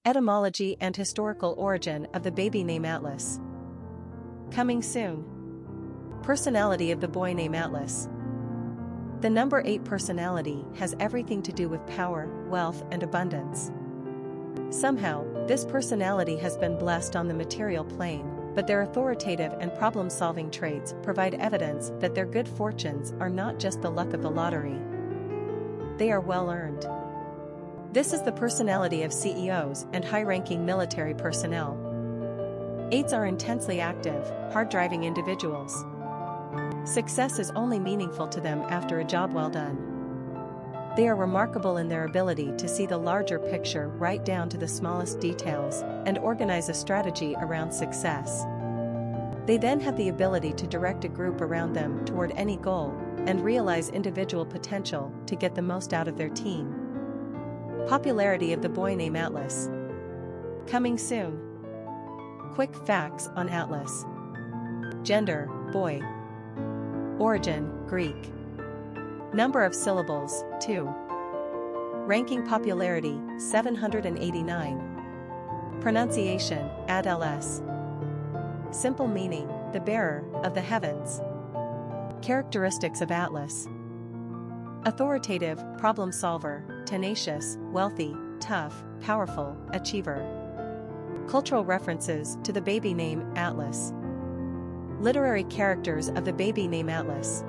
Etymology and historical origin of the baby name Atlas. Coming soon. Personality of the boy named Atlas. The number 8 personality has everything to do with power, wealth, and abundance. Somehow, this personality has been blessed on the material plane, but their authoritative and problem-solving traits provide evidence that their good fortunes are not just the luck of the lottery. They are well-earned. This is the personality of CEOs and high-ranking military personnel. 8s are intensely active, hard-driving individuals. Success is only meaningful to them after a job well done. They are remarkable in their ability to see the larger picture right down to the smallest details and organize a strategy around success. They then have the ability to direct a group around them toward any goal and realize individual potential to get the most out of their team. Popularity of the boy named Atlas. Coming soon. Quick facts on Atlas. Gender, boy. Origin, Greek. Number of syllables, 2. Ranking popularity, 789. Pronunciation, ADLS. Simple meaning, the bearer of the heavens. Characteristics of Atlas. Authoritative, problem solver, tenacious, wealthy, tough, powerful, achiever. Cultural references to the baby name Atlas. Literary characters of the baby name Atlas.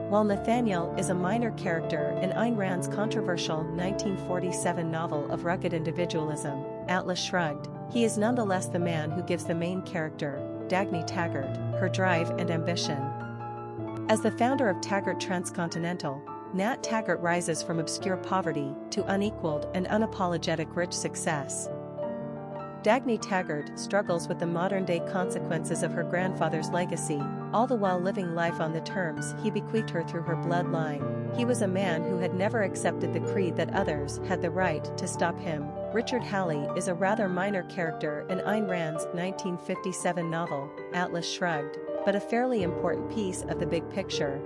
While Nathaniel is a minor character in Ayn Rand's controversial 1947 novel of rugged individualism, Atlas Shrugged, he is nonetheless the man who gives the main character, Dagny Taggart, her drive and ambition. As the founder of Taggart Transcontinental, Nat Taggart rises from obscure poverty to unequaled and unapologetic rich success. Dagny Taggart struggles with the modern-day consequences of her grandfather's legacy, all the while living life on the terms he bequeathed her through her bloodline. He was a man who had never accepted the creed that others had the right to stop him. Richard Halley is a rather minor character in Ayn Rand's 1957 novel, Atlas Shrugged, but a fairly important piece of the big picture.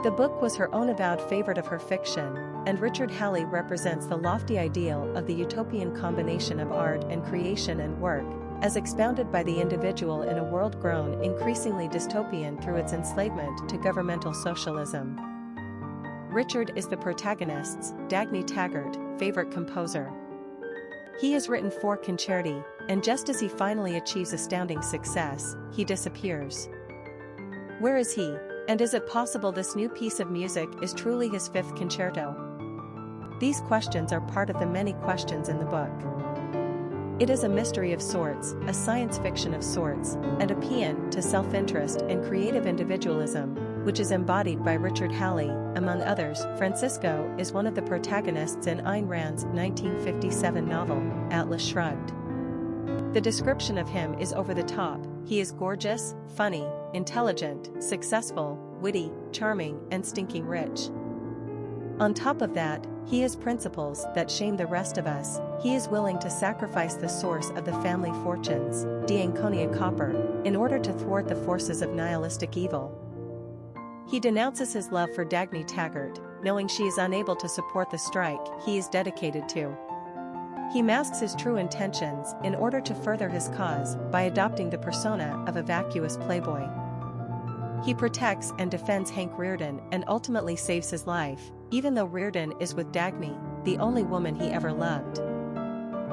The book was her own avowed favorite of her fiction, and Richard Halley represents the lofty ideal of the utopian combination of art and creation and work, as expounded by the individual in a world grown increasingly dystopian through its enslavement to governmental socialism. Richard is the protagonist's, Dagny Taggart, favorite composer. He has written 4 concerti, and just as he finally achieves astounding success, he disappears. Where is he? And is it possible this new piece of music is truly his 5th concerto? These questions are part of the many questions in the book. It is a mystery of sorts, a science fiction of sorts, and a paean to self-interest and creative individualism, which is embodied by Richard Halley, among others. Francisco is one of the protagonists in Ayn Rand's 1957 novel, Atlas Shrugged. The description of him is over the top. He is gorgeous, funny, intelligent, successful, witty, charming, and stinking rich. On top of that, he has principles that shame the rest of us. He is willing to sacrifice the source of the family fortunes, D'Anconia copper, in order to thwart the forces of nihilistic evil. He denounces his love for Dagny Taggart, knowing she is unable to support the strike he is dedicated to. He masks his true intentions in order to further his cause by adopting the persona of a vacuous playboy. He protects and defends Hank Reardon and ultimately saves his life, even though Reardon is with Dagny, the only woman he ever loved.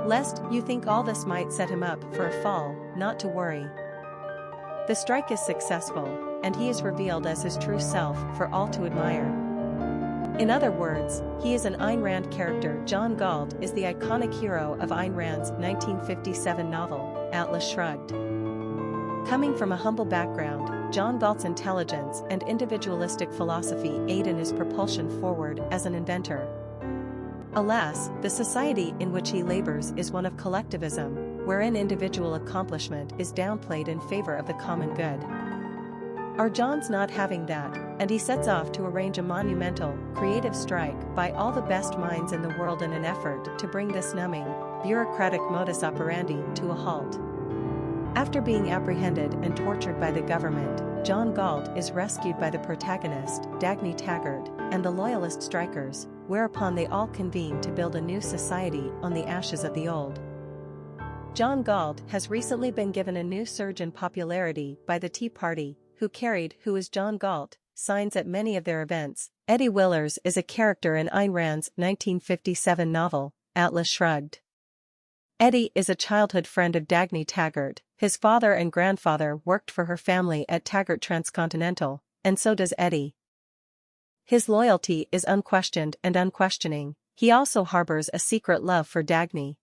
Lest you think all this might set him up for a fall, not to worry. The strike is successful, and he is revealed as his true self for all to admire. In other words, he is an Ayn Rand character. John Galt is the iconic hero of Ayn Rand's 1957 novel, Atlas Shrugged. Coming from a humble background, John Galt's intelligence and individualistic philosophy aid in his propulsion forward as an inventor. Alas, the society in which he labors is one of collectivism, wherein individual accomplishment is downplayed in favor of the common good. Our John's not having that, and he sets off to arrange a monumental, creative strike by all the best minds in the world in an effort to bring this numbing, bureaucratic modus operandi to a halt. After being apprehended and tortured by the government, John Galt is rescued by the protagonist, Dagny Taggart, and the loyalist strikers, whereupon they all convene to build a new society on the ashes of the old. John Galt has recently been given a new surge in popularity by the Tea Party, who carried "Who is John Galt" signs at many of their events. Eddie Willers is a character in Ayn Rand's 1957 novel, Atlas Shrugged. Eddie is a childhood friend of Dagny Taggart. His father and grandfather worked for her family at Taggart Transcontinental, and so does Eddie. His loyalty is unquestioned and unquestioning. He also harbors a secret love for Dagny.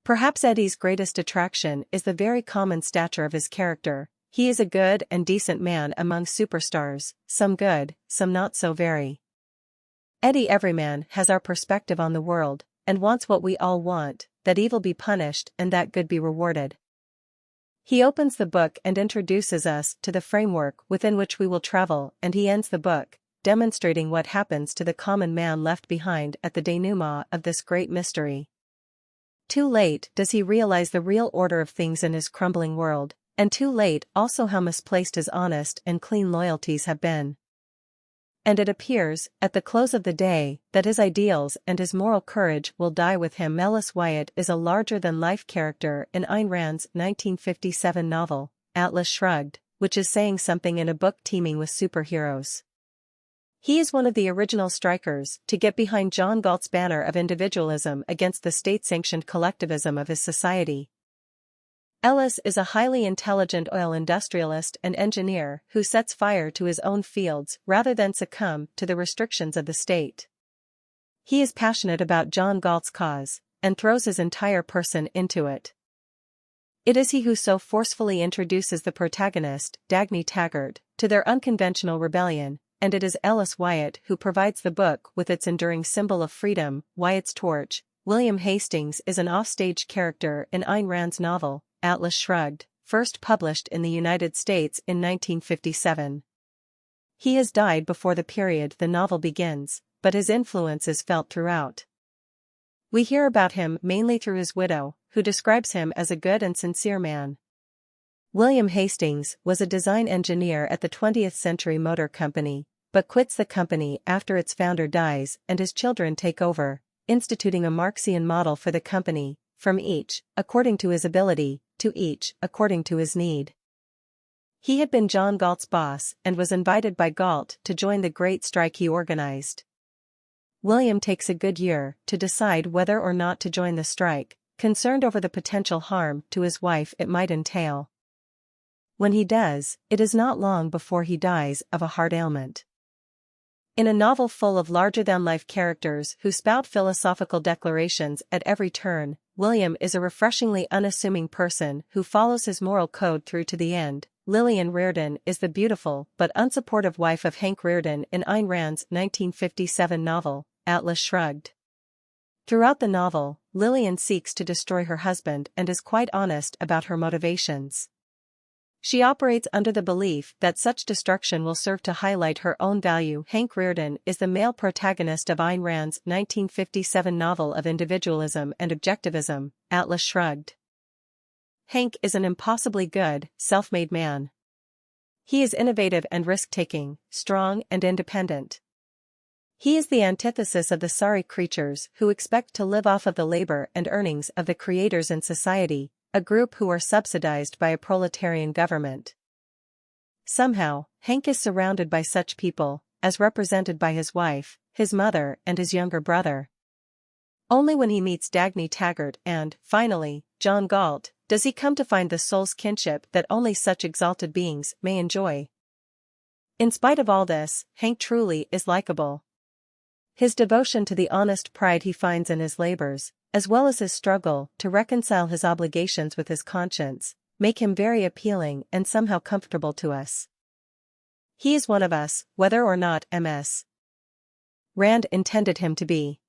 Perhaps Eddie's greatest attraction is the very common stature of his character. He is a good and decent man among superstars, some good, some not so very. Eddie Everyman has our perspective on the world, and wants what we all want, that evil be punished and that good be rewarded. He opens the book and introduces us to the framework within which we will travel, and he ends the book, demonstrating what happens to the common man left behind at the denouement of this great mystery. Too late does he realize the real order of things in his crumbling world, and too late also how misplaced his honest and clean loyalties have been. And it appears, at the close of the day, that his ideals and his moral courage will die with him. Ellis Wyatt is a larger-than-life character in Ayn Rand's 1957 novel, Atlas Shrugged, which is saying something in a book teeming with superheroes. He is one of the original strikers to get behind John Galt's banner of individualism against the state-sanctioned collectivism of his society. Ellis is a highly intelligent oil industrialist and engineer who sets fire to his own fields rather than succumb to the restrictions of the state. He is passionate about John Galt's cause, and throws his entire person into it. It is he who so forcefully introduces the protagonist, Dagny Taggart, to their unconventional rebellion, and it is Ellis Wyatt who provides the book with its enduring symbol of freedom, Wyatt's torch. William Hastings is an offstage character in Ayn Rand's novel, Atlas Shrugged, first published in the United States in 1957. He has died before the period the novel begins, but his influence is felt throughout. We hear about him mainly through his widow, who describes him as a good and sincere man. William Hastings was a design engineer at the 20th Century Motor Company, but quits the company after its founder dies and his children take over, instituting a Marxian model for the company, from each, according to his ability, to each, according to his need. He had been John Galt's boss and was invited by Galt to join the great strike he organized. William takes a good year to decide whether or not to join the strike, concerned over the potential harm to his wife it might entail. When he does, it is not long before he dies of a heart ailment. In a novel full of larger-than-life characters who spout philosophical declarations at every turn, William is a refreshingly unassuming person who follows his moral code through to the end. Lillian Reardon is the beautiful but unsupportive wife of Hank Reardon in Ayn Rand's 1957 novel, Atlas Shrugged. Throughout the novel, Lillian seeks to destroy her husband and is quite honest about her motivations. She operates under the belief that such destruction will serve to highlight her own value. Hank Reardon is the male protagonist of Ayn Rand's 1957 novel of individualism and objectivism, Atlas Shrugged. Hank is an impossibly good, self-made man. He is innovative and risk-taking, strong and independent. He is the antithesis of the sorry creatures who expect to live off of the labor and earnings of the creators in society, a group who are subsidized by a proletarian government. Somehow, Hank is surrounded by such people, as represented by his wife, his mother and his younger brother. Only when he meets Dagny Taggart and, finally, John Galt, does he come to find the soul's kinship that only such exalted beings may enjoy. In spite of all this, Hank truly is likable. His devotion to the honest pride he finds in his labors, as well as his struggle to reconcile his obligations with his conscience, make him very appealing and somehow comfortable to us. He is one of us, whether or not Ms. Rand intended him to be.